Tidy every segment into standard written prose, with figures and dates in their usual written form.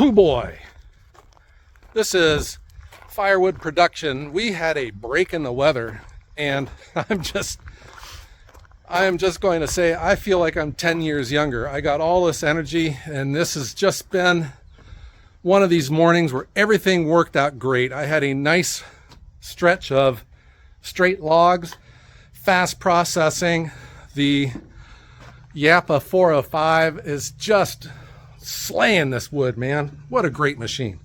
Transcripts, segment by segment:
Oh boy. This is firewood production. We had a break in the weather, and I am just going to say I feel like I'm 10 years younger. I got all this energy, and this has just been one of these mornings where everything worked out great. I had a nice stretch of straight logs, fast processing. The Japa 405 is just slaying this wood, man. What a great machine.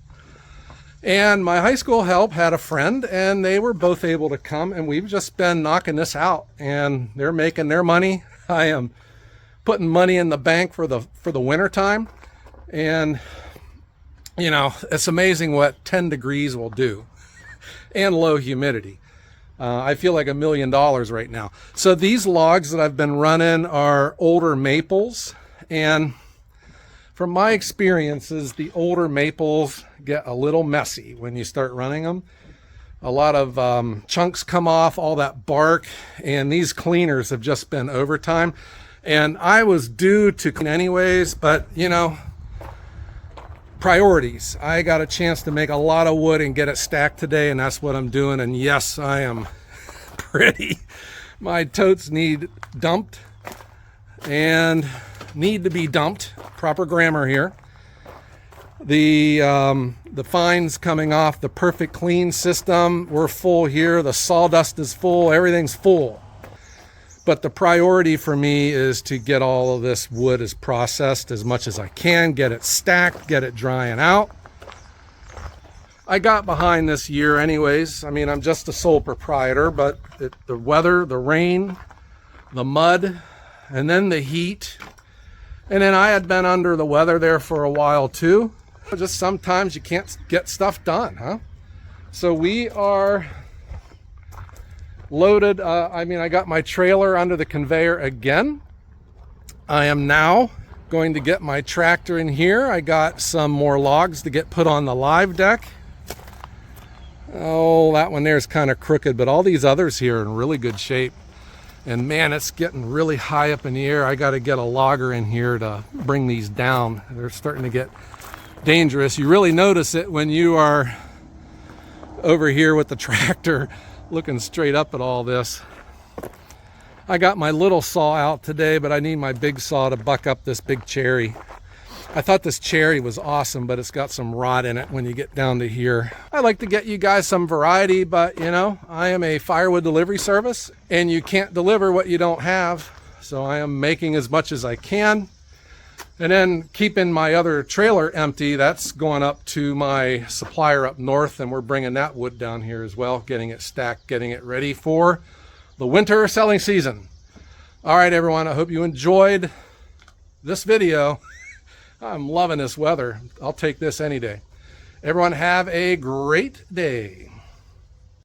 And my high school help had a friend, and they were both able to come, and we've just been knocking this out, and they're making their money. I am putting money in the bank for the winter time. And you know, it's amazing what 10 degrees will do, and low humidity. I feel like $1 million right now. So these logs that I've been running are older maples, and from my experiences, the older maples get a little messy when you start running them. A lot of chunks come off, all that bark, and these cleaners have just been overtime. And I was due to clean anyways, but you know, priorities. I got a chance to make a lot of wood and get it stacked today, and that's what I'm doing. And yes, I am pretty. My totes need dumped and need to be dumped. Proper grammar here. The fines coming off the perfect clean system. We're full here. The sawdust is full. Everything's full. But the priority for me is to get all of this wood as processed as much as I can, get it stacked, get it drying out. I got behind this year anyways. I mean, I'm just a sole proprietor, but the weather, the rain, the mud, and then the heat. And then I had been under the weather there for a while too. Just sometimes you can't get stuff done, huh? So we are loaded. I got my trailer under the conveyor again. I am now going to get my tractor in here. I got some more logs to get put on the live deck. Oh, that one there is kind of crooked, but all these others here are in really good shape. And man, it's getting really high up in the air. I got to get a logger in here to bring these down. They're starting to get dangerous. You really notice it when you are over here with the tractor looking straight up at all this. I got my little saw out today, but I need my big saw to buck up this big cherry. I thought this cherry was awesome, but it's got some rot in it when you get down to here. I like to get you guys some variety, but you know, I am a firewood delivery service, and you can't deliver what you don't have. So I am making as much as I can. And then keeping my other trailer empty, that's going up to my supplier up north, and we're bringing that wood down here as well, getting it stacked, getting it ready for the winter selling season. All right, everyone, I hope you enjoyed this video. I'm loving this weather. I'll take this any day. Everyone have a great day.